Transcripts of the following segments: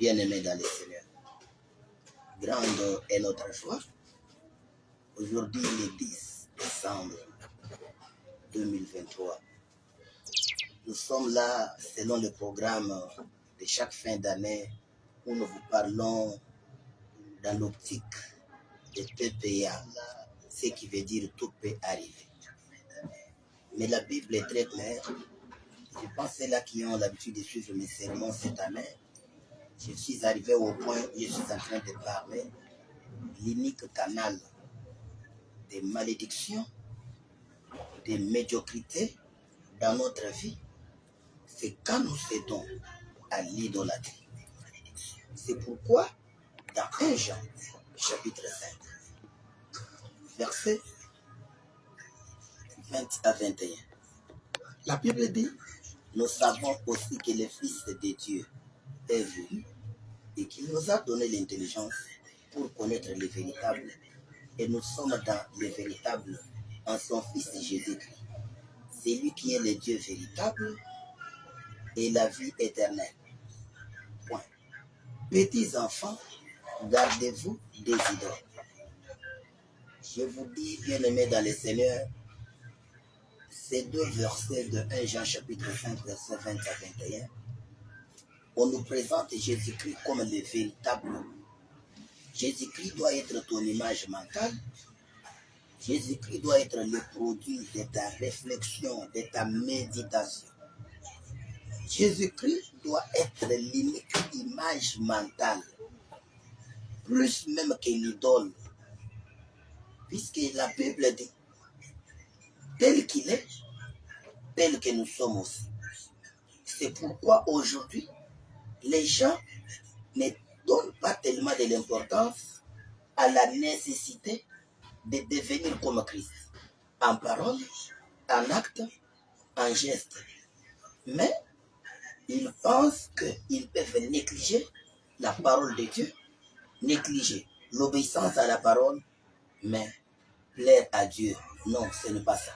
Bien-aimés dans le Seigneur, grande est notre joie. Aujourd'hui, le 10 décembre 2023, nous sommes là selon le programme de chaque fin d'année où nous vous parlons dans l'optique de PPA, ce qui veut dire tout peut arriver. Mais la Bible est très claire. Je pense que ceux-là qui ont l'habitude de suivre mes sermons cette année, je suis arrivé au point où je suis en train de parler l'unique canal de malédiction, de médiocrité dans notre vie, c'est quand nous cédons à l'idolâtrie. C'est pourquoi dans 1 Jean, chapitre 5, versets 20 à 21, la Bible dit: nous savons aussi que le Fils de Dieu est venu et qu'il nous a donné l'intelligence pour connaître le véritable. Et nous sommes dans le véritable en son Fils Jésus-Christ. C'est lui qui est le Dieu véritable et la vie éternelle. Point. Petits enfants, gardez-vous des idoles. Je vous dis, bien-aimés dans le Seigneur, ces deux versets de 1 Jean chapitre 5, verset 20 à 21, on nous présente Jésus-Christ comme le véritable. Jésus-Christ doit être ton image mentale. Jésus-Christ doit être le produit de ta réflexion, de ta méditation. Jésus-Christ doit être l'unique image mentale, plus même que l'idole, puisque la Bible dit, tel qu'il est, tel que nous sommes aussi. C'est pourquoi aujourd'hui, les gens ne donnent pas tellement de l'importance à la nécessité de devenir comme Christ, en parole, en acte, en geste. Mais ils pensent qu'ils peuvent négliger la parole de Dieu, négliger l'obéissance à la parole, mais plaire à Dieu. Non, ce n'est pas ça.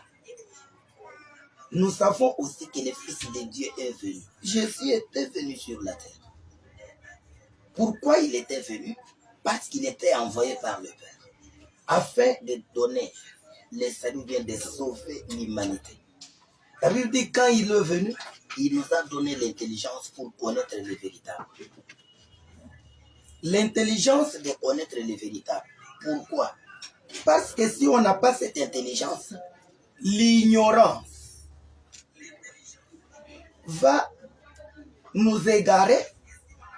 Nous savons aussi que le Fils de Dieu est venu. Jésus était venu sur la terre. Pourquoi il était venu? Parce qu'il était envoyé par le Père, afin de donner le salut, bien de sauver l'humanité. La Bible dit quand il est venu, il nous a donné l'intelligence pour connaître le véritable. L'intelligence de connaître le véritable. Pourquoi? Parce que si on n'a pas cette intelligence, l'ignorance va nous égarer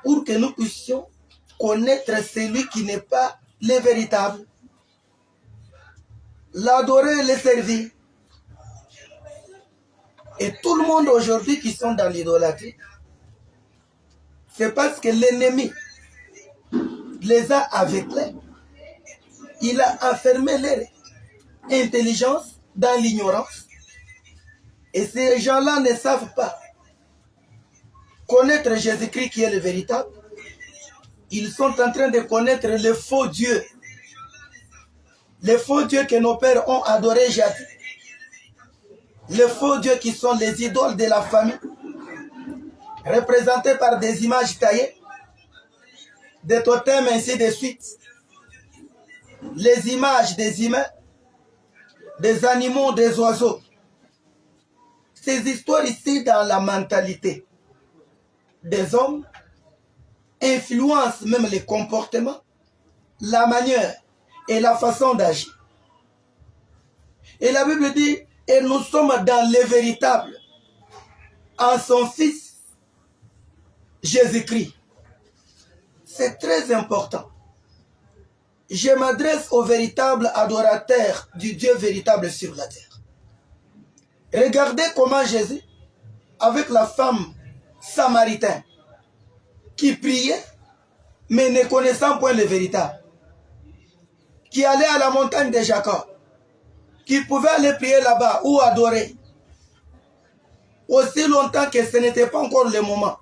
pour que nous puissions connaître celui qui n'est pas le véritable. L'adorer et le servir. Et tout le monde aujourd'hui qui sont dans l'idolâtrie, c'est parce que l'ennemi les a aveuglés. Il a enfermé leur intelligence dans l'ignorance. Et ces gens-là ne savent pas connaître Jésus-Christ qui est le véritable. Ils sont en train de connaître le faux Dieu. Les faux dieux que nos pères ont adorés jadis. Les faux dieux qui sont les idoles de la famille, représentés par des images taillées, des totems, ainsi de suite. Les images des humains, des animaux, des oiseaux. Ces histoires ici dans la mentalité des hommes influencent même les comportements, la manière et la façon d'agir. Et la Bible dit, et nous sommes dans le véritable, en son Fils, Jésus-Christ. C'est très important. Je m'adresse au véritable adorateur du Dieu véritable sur la terre. Regardez comment Jésus, avec la femme samaritaine, qui priait, mais ne connaissant point le véritable, qui allait à la montagne de Jacob, qui pouvait aller prier là-bas ou adorer, aussi longtemps que ce n'était pas encore le moment.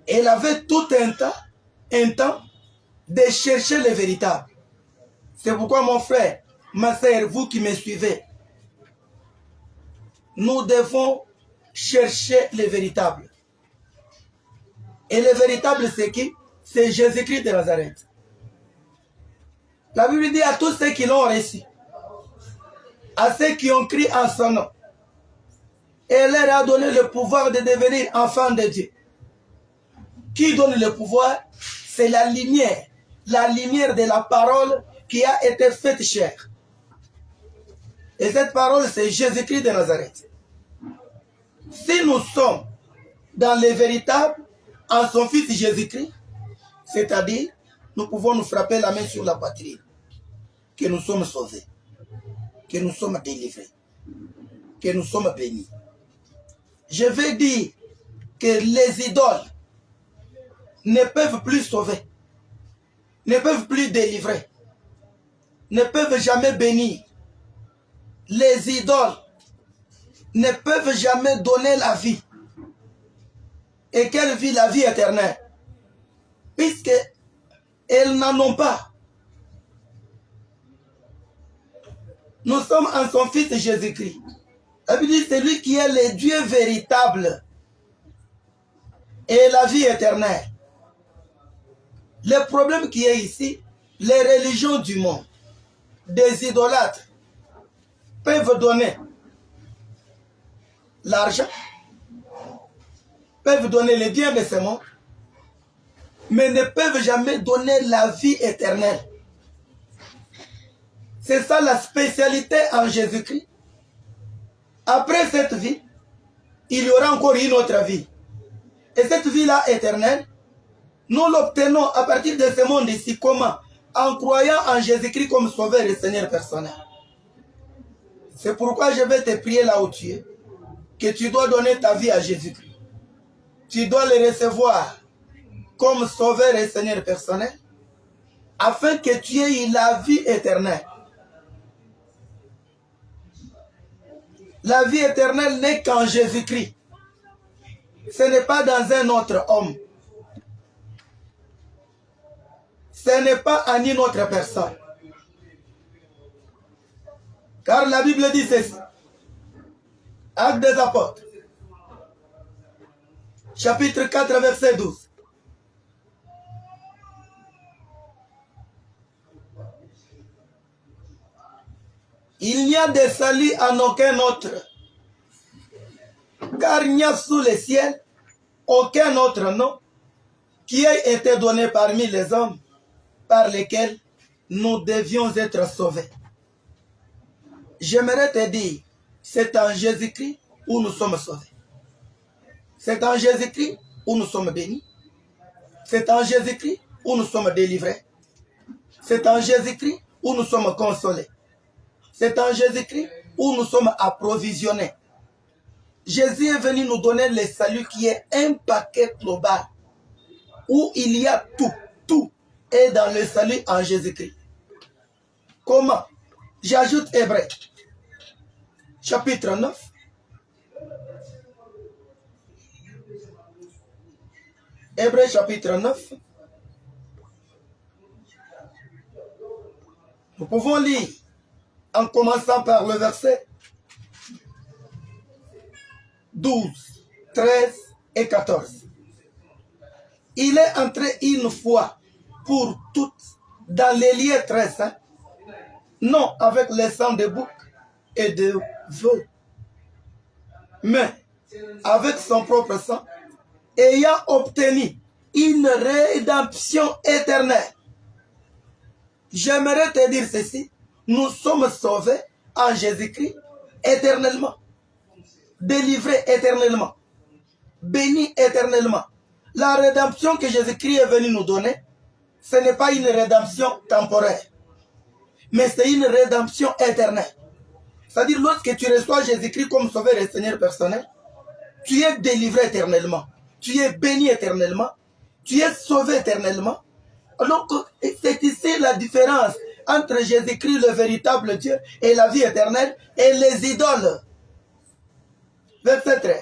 Elle avait tout un temps de chercher le véritable. C'est pourquoi mon frère, ma sœur, vous qui me suivez, nous devons chercher le véritable. Et le véritable, c'est qui? C'est Jésus-Christ de Nazareth. La Bible dit à tous ceux qui l'ont reçu, à ceux qui ont crié en son nom, et elle leur a donné le pouvoir de devenir enfants de Dieu. Qui donne le pouvoir? C'est la lumière de la parole qui a été faite chair. Et cette parole, c'est Jésus-Christ de Nazareth. Si nous sommes dans le véritable, en son Fils Jésus-Christ, c'est-à-dire, nous pouvons nous frapper la main sur la poitrine, que nous sommes sauvés, que nous sommes délivrés, que nous sommes bénis. Je veux dire que les idoles ne peuvent plus sauver, ne peuvent plus délivrer, ne peuvent jamais bénir. Les idoles ne peuvent jamais donner la vie. Et quelle vie? La vie éternelle. Puisque elles n'en ont pas. Nous sommes en son Fils Jésus-Christ. La Bible dit, c'est lui qui est le Dieu véritable et la vie éternelle. Le problème qui est ici, les religions du monde, des idolâtres, peuvent donner l'argent, peuvent donner les biens de ce monde, mais ne peuvent jamais donner la vie éternelle. C'est ça la spécialité en Jésus-Christ. Après cette vie, il y aura encore une autre vie. Et cette vie-là éternelle, nous l'obtenons à partir de ce monde ici. Comment? En croyant en Jésus-Christ comme sauveur et Seigneur personnel. C'est pourquoi je vais te prier là où tu es, que tu dois donner ta vie à Jésus-Christ. Tu dois le recevoir comme sauveur et Seigneur personnel, afin que tu aies la vie éternelle. La vie éternelle n'est qu'en Jésus-Christ. Ce n'est pas dans un autre homme. Ce n'est pas en une autre personne. Car la Bible dit ceci. Actes des Apôtres. Chapitre 4, verset 12. Il n'y a de salut en aucun autre, car il n'y a sous le ciel aucun autre nom qui ait été donné parmi les hommes par lesquels nous devions être sauvés. J'aimerais te dire, c'est en Jésus-Christ où nous sommes sauvés. C'est en Jésus-Christ où nous sommes bénis. C'est en Jésus-Christ où nous sommes délivrés. C'est en Jésus-Christ où nous sommes consolés. C'est en Jésus-Christ où nous sommes approvisionnés. Jésus est venu nous donner le salut qui est un paquet global où il y a tout. Tout est dans le salut en Jésus-Christ. Comment? J'ajoute Hébreux, chapitre 9. Hébreux, chapitre 9. Nous pouvons lire en commençant par le verset 12, 13 et 14. Il est entré une fois pour toutes dans les lieux très saints, non avec le sang de bouc et de veau, mais avec son propre sang, ayant obtenu une rédemption éternelle. J'aimerais te dire ceci, nous sommes sauvés en Jésus-Christ éternellement, délivrés éternellement, bénis éternellement. La rédemption que Jésus-Christ est venu nous donner, ce n'est pas une rédemption temporaire, mais c'est une rédemption éternelle. C'est-à-dire, lorsque tu reçois Jésus-Christ comme sauveur et Seigneur personnel, tu es délivré éternellement, tu es béni éternellement, tu es sauvé éternellement. Alors, c'est ici la différence entre Jésus-Christ, le véritable Dieu, et la vie éternelle, et les idoles. Verset 13.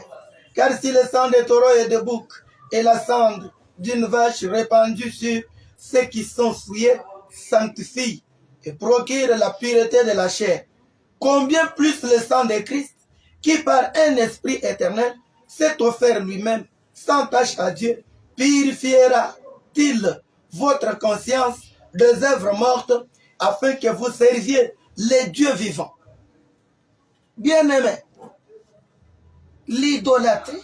Car si le sang des taureaux et des boucs et la cendre d'une vache répandue sur ceux qui sont souillés sanctifient et procurent la pureté de la chair, combien plus le sang de Christ, qui par un esprit éternel s'est offert lui-même sans tache à Dieu, purifiera-t-il votre conscience des œuvres mortes afin que vous serviez les dieux vivants? Bien-aimés, l'idolâtrie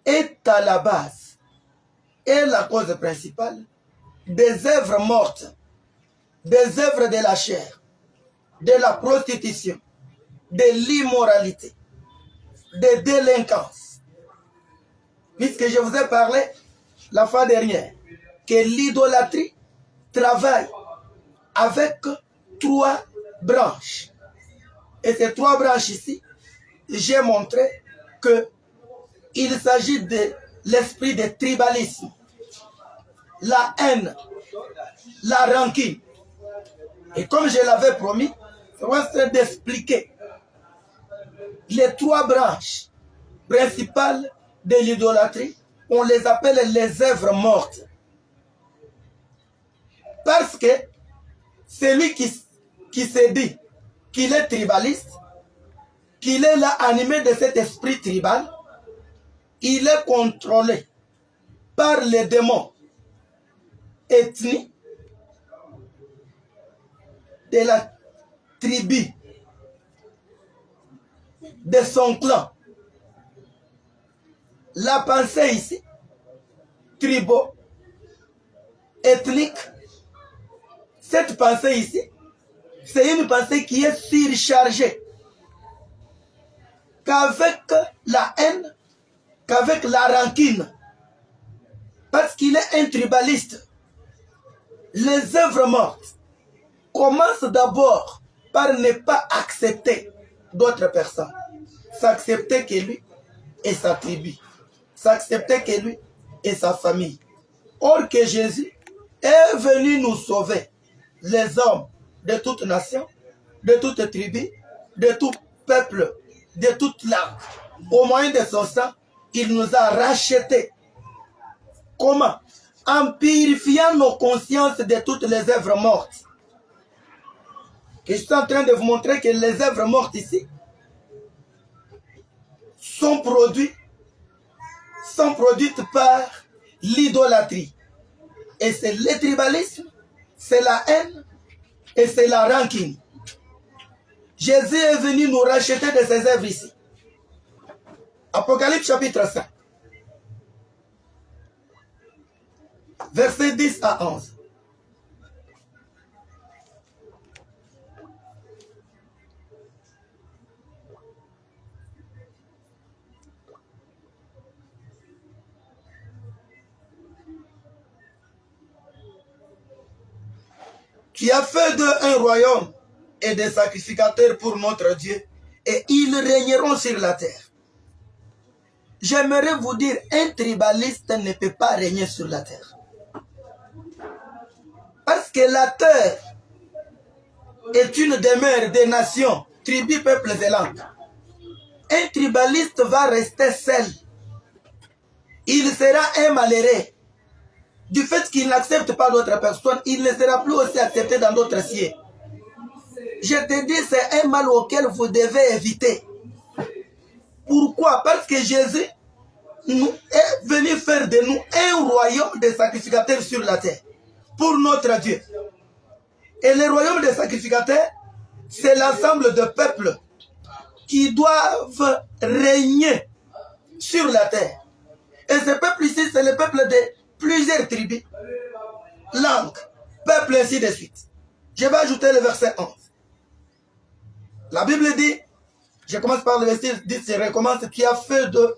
est à la base et la cause principale des œuvres mortes, des œuvres de la chair, de la prostitution, de l'immoralité, de délinquance. Puisque je vous ai parlé la fois dernière que l'idolâtrie travaille avec 3 branches. Et ces 3 branches ici, j'ai montré qu'il s'agit de l'esprit de tribalisme, la haine, la rancune. Et comme je l'avais promis, c'est en train d'expliquer les 3 branches principales de l'idolâtrie. On les appelle les œuvres mortes. Parce que celui qui se dit qu'il est tribaliste, qu'il est là animé de cet esprit tribal, il est contrôlé par les démons ethniques de la tribu, de son clan. La pensée ici, tribaux, ethnique, cette pensée ici, c'est une pensée qui est surchargée. Qu'avec la haine, qu'avec la rancune, parce qu'il est un tribaliste. Les œuvres mortes commencent d'abord par ne pas accepter d'autres personnes. S'accepter que lui et sa tribu. S'accepter que lui et sa famille. Or que Jésus est venu nous sauver, les hommes de toute nation, de toute tribu, de tout peuple, de toute langue. Au moyen de son sang, il nous a rachetés. Comment? En purifiant nos consciences de toutes les œuvres mortes. Que je suis en train de vous montrer que les œuvres mortes ici sont produites par l'idolâtrie. Et c'est le tribalisme, c'est la haine et c'est la rancune. Jésus est venu nous racheter de ses œuvres ici. Apocalypse chapitre 5. Versets 10 à 11. Tu as fait d'eux un royaume et des sacrificateurs pour notre Dieu, et ils régneront sur la terre. J'aimerais vous dire, un tribaliste ne peut pas régner sur la terre. Parce que la terre est une demeure des nations, tribus, peuples et langues. Un tribaliste va rester seul. Il sera un malheureux. Du fait qu'il n'accepte pas d'autres personnes, il ne sera plus aussi accepté dans d'autres cieux. Je te dis, c'est un mal auquel vous devez éviter. Pourquoi? Parce que Jésus est venu faire de nous un royaume de sacrificateurs sur la terre. Pour notre Dieu. Et le royaume des sacrificateurs, c'est l'ensemble de peuples qui doivent régner sur la terre. Et ce peuple ici, c'est le peuple de plusieurs tribus, langues, peuples, ainsi de suite. Je vais ajouter le verset 11. La Bible dit, je commence par le verset 10, je recommence, qui a fait de...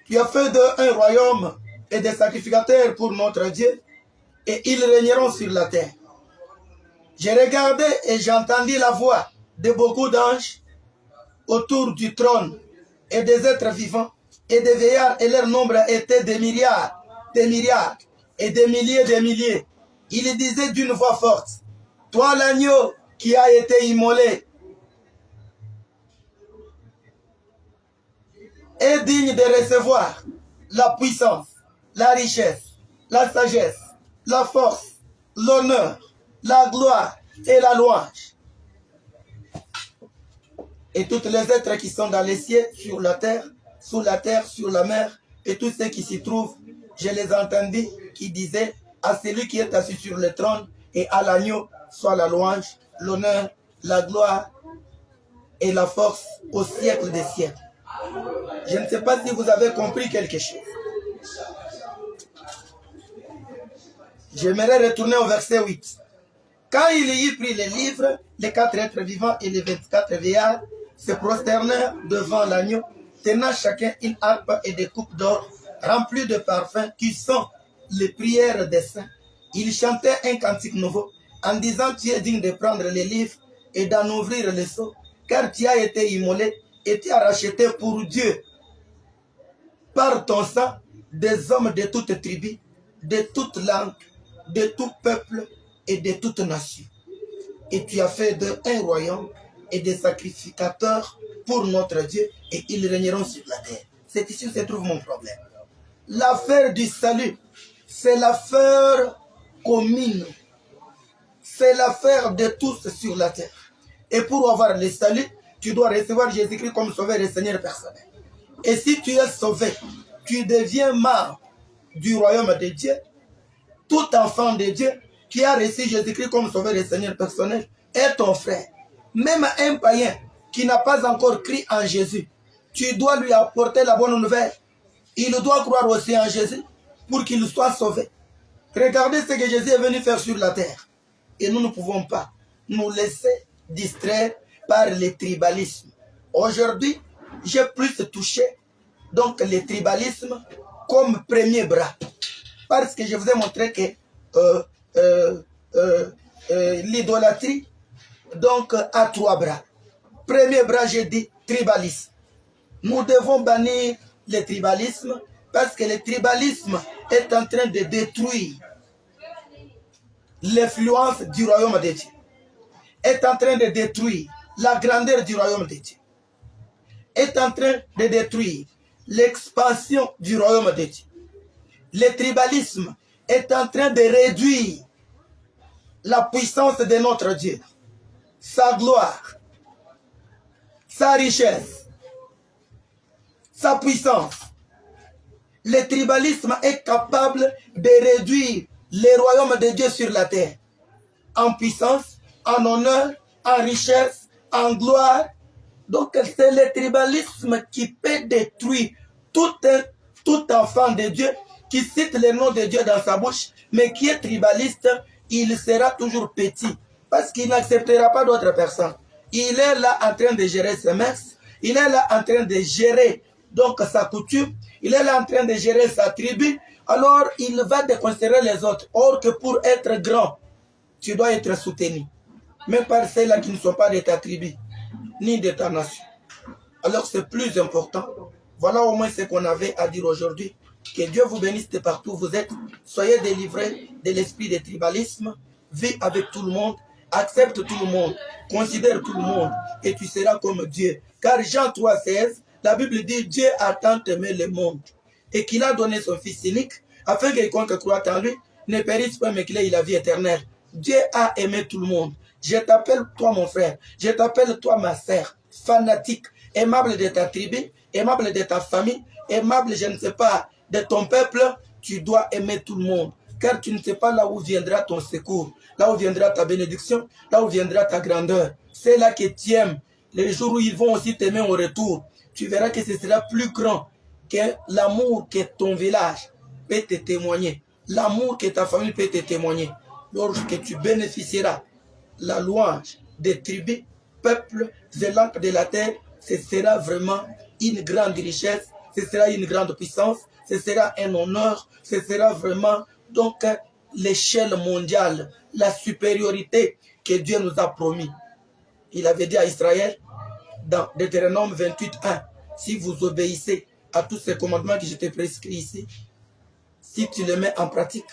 Tu as fait d'eux un royaume et des sacrificateurs pour notre Dieu, et ils régneront sur la terre. J'ai regardé et j'entendis la voix de beaucoup d'anges autour du trône, et des êtres vivants, et des vieillards, et leur nombre était des milliards, et des milliers. Ils disaient d'une voix forte, toi l'agneau qui a été immolé, est digne de recevoir la puissance, la richesse, la sagesse, la force, l'honneur, la gloire et la louange. Et toutes les êtres qui sont dans les cieux, sur la terre, sous la terre, sur la mer, et tous ceux qui s'y trouvent, je les entendis qui disaient à celui qui est assis sur le trône et à l'agneau soit la louange, l'honneur, la gloire et la force au siècle des siècles. Je ne sais pas si vous avez compris quelque chose. J'aimerais retourner au verset 8. Quand il y eut pris les livres, les 4 êtres vivants et les 24 vieillards se prosternèrent devant l'agneau, tenant chacun une harpe et des coupes d'or remplies de parfums qui sont les prières des saints. Ils chantaient un cantique nouveau en disant: tu es digne de prendre les livres et d'en ouvrir les sceaux, car tu as été immolé et tu as racheté pour Dieu par ton sang des hommes de toute tribu, de toute langue, de tout peuple et de toute nation. Et tu as fait d'eux un royaume et des sacrificateurs pour notre Dieu, et ils régneront sur la terre. C'est ici où se trouve mon problème. L'affaire du salut, c'est l'affaire commune. C'est l'affaire de tous sur la terre. Et pour avoir le salut, tu dois recevoir Jésus-Christ comme sauveur et Seigneur personnel. Et si tu es sauvé, tu deviens membre du royaume de Dieu. Tout enfant de Dieu qui a reçu Jésus-Christ comme sauveur et Seigneur personnel est ton frère. Même un païen qui n'a pas encore cru en Jésus, tu dois lui apporter la bonne nouvelle. Il doit croire aussi en Jésus pour qu'il soit sauvé. Regardez ce que Jésus est venu faire sur la terre. Et nous ne pouvons pas nous laisser distraire par le tribalisme. Aujourd'hui, j'ai plus touché donc le tribalisme comme premier bras. Parce que je vous ai montré que l'idolâtrie donc a 3 bras. Premier bras, j'ai dit tribalisme. Nous devons bannir le tribalisme parce que le tribalisme est en train de détruire l'influence du royaume de Dieu, est en train de détruire la grandeur du royaume de Dieu, est en train de détruire l'expansion du royaume de Dieu. Le tribalisme est en train de réduire la puissance de notre Dieu, sa gloire, sa richesse, sa puissance. Le tribalisme est capable de réduire le royaume de Dieu sur la terre en puissance, en honneur, en richesse, en gloire. Donc c'est le tribalisme qui peut détruire tout enfant de Dieu qui cite le nom de Dieu dans sa bouche, mais qui est tribaliste, il sera toujours petit parce qu'il n'acceptera pas d'autres personnes. Il est là en train de gérer ses mœurs, il est là en train de gérer donc sa coutume, il est là en train de gérer sa tribu, alors il va déconsidérer les autres. Or que pour être grand, tu dois être soutenu, même par ceux-là qui ne sont pas de ta tribu, ni de ta nation. Alors c'est plus important. Voilà au moins ce qu'on avait à dire aujourd'hui. Que Dieu vous bénisse de partout où vous êtes. Soyez délivrés de l'esprit de tribalisme. Vis avec tout le monde. Accepte tout le monde. Considère tout le monde. Et tu seras comme Dieu. Car Jean 3,16, la Bible dit: Dieu a tant aimé le monde et qu'il a donné son Fils unique afin que quiconque croit en lui ne périsse pas mais qu'il ait la vie éternelle. Dieu a aimé tout le monde. Je t'appelle toi mon frère. Je t'appelle toi ma sœur. Fanatique. Aimable de ta tribu. Aimable de ta famille. Aimable, je ne sais pas, de ton peuple, tu dois aimer tout le monde. Car tu ne sais pas là où viendra ton secours, là où viendra ta bénédiction, là où viendra ta grandeur. C'est là que tu aimes. Les jours où ils vont aussi t'aimer au retour, tu verras que ce sera plus grand que l'amour que ton village peut te témoigner. L'amour que ta famille peut te témoigner. Lorsque tu bénéficieras la louange des tribus, peuples et langues de la terre, ce sera vraiment une grande richesse, ce sera une grande puissance, ce sera un honneur, ce sera vraiment donc l'échelle mondiale, la supériorité que Dieu nous a promis. Il avait dit à Israël dans Deutéronome 28:1, si vous obéissez à tous ces commandements que je t'ai prescrits ici, si tu les mets en pratique,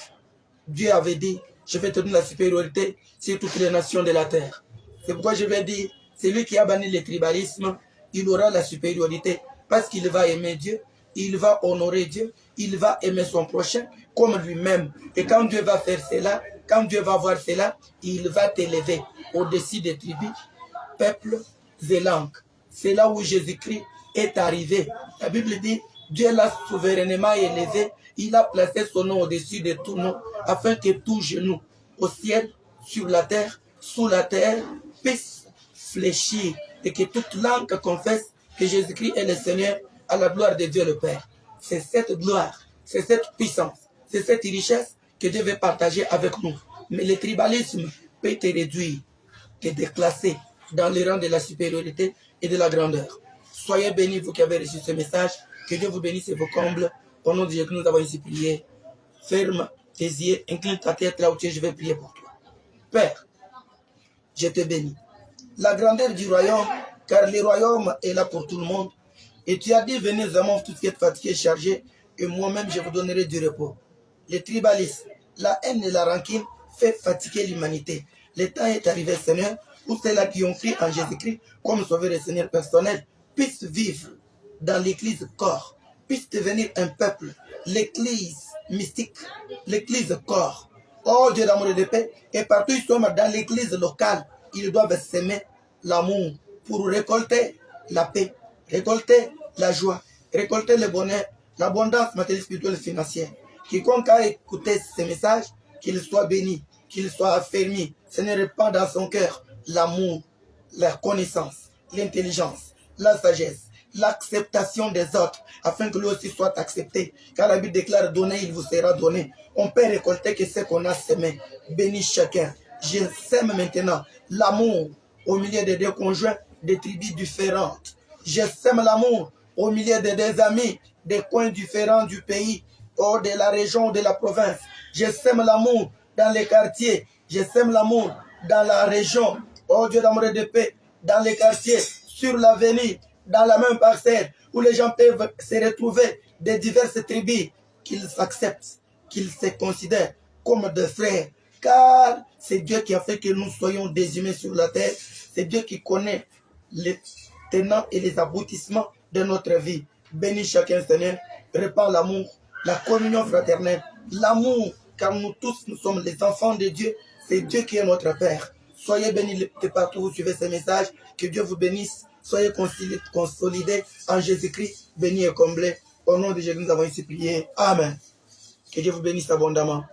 Dieu avait dit, je vais te donner la supériorité sur toutes les nations de la terre. C'est pourquoi je vais dire, celui qui a banni le tribalisme, il aura la supériorité parce qu'il va aimer Dieu, il va honorer Dieu, il va aimer son prochain comme lui-même. Et quand Dieu va faire cela, quand Dieu va voir cela, il va t'élever au-dessus des tribus, peuples et langues. c'est là où Jésus-Christ est arrivé. La Bible dit, Dieu l'a souverainement élevé, il a placé son nom au-dessus de tout nom, afin que tout genou, au ciel, sur la terre, sous la terre, puisse fléchir, et que toute langue confesse que Jésus-Christ est le Seigneur, à la gloire de Dieu le Père. C'est cette gloire, c'est cette puissance, c'est cette richesse que Dieu veut partager avec nous. Mais le tribalisme peut te réduire, te déclasser dans le rang de la supériorité et de la grandeur. Soyez bénis, vous qui avez reçu ce message. Que Dieu vous bénisse et vous comble. Au nom de Dieu que nous avons ici prié. Ferme tes yeux, incline ta tête là où tu es, je vais prier pour toi. Père, je te bénis. La grandeur du royaume, car le royaume est là pour tout le monde. Et tu as dit, venez vraiment tout ce qui est fatigué, chargé, et moi-même je vous donnerai du repos. Le tribalisme, la haine et la rancune fait fatiguer l'humanité. Le temps est arrivé, Seigneur, où ceux-là qui ont cru en Jésus-Christ comme sauveur et Seigneur personnel puissent vivre dans l'église corps, puissent devenir un peuple, l'église mystique, l'église corps. Oh Dieu d'amour et de paix, et partout ils sont dans l'église locale, ils doivent s'aimer l'amour pour récolter la paix, récolter la joie, récolter le bonheur, l'abondance matérielle, spirituelle et financière. Quiconque a écouté ce message, qu'il soit béni, qu'il soit affermi. Seigneur, répand dans son cœur l'amour, la connaissance, l'intelligence, la sagesse, l'acceptation des autres, afin que lui aussi soit accepté. Car la Bible déclare, donner, il vous sera donné. On peut récolter que ce qu'on a semé. Bénis chacun. Je sème maintenant l'amour au milieu des deux conjoints, des tribus différentes. Je sème l'amour au milieu des deux amis, des coins différents du pays, ou de la région ou de la province. Je sème l'amour dans les quartiers. Je sème l'amour dans la région. Oh Dieu d'amour et de paix, dans les quartiers, sur l'avenir, dans la même parcelle, où les gens peuvent se retrouver de diverses tribus, qu'ils s'acceptent, qu'ils se considèrent comme des frères. Car c'est Dieu qui a fait que nous soyons des humains sur la terre. C'est Dieu qui connaît les tenants et les aboutissements de notre vie. Bénis chacun, Seigneur. Répand l'amour, la communion fraternelle, l'amour, car nous tous, nous sommes les enfants de Dieu. C'est Dieu qui est notre Père. Soyez bénis de partout où vous suivez ce message. Que Dieu vous bénisse. Soyez consolidés en Jésus-Christ, bénis et comblés. Au nom de Jésus, nous avons ici prié. Amen. Que Dieu vous bénisse abondamment.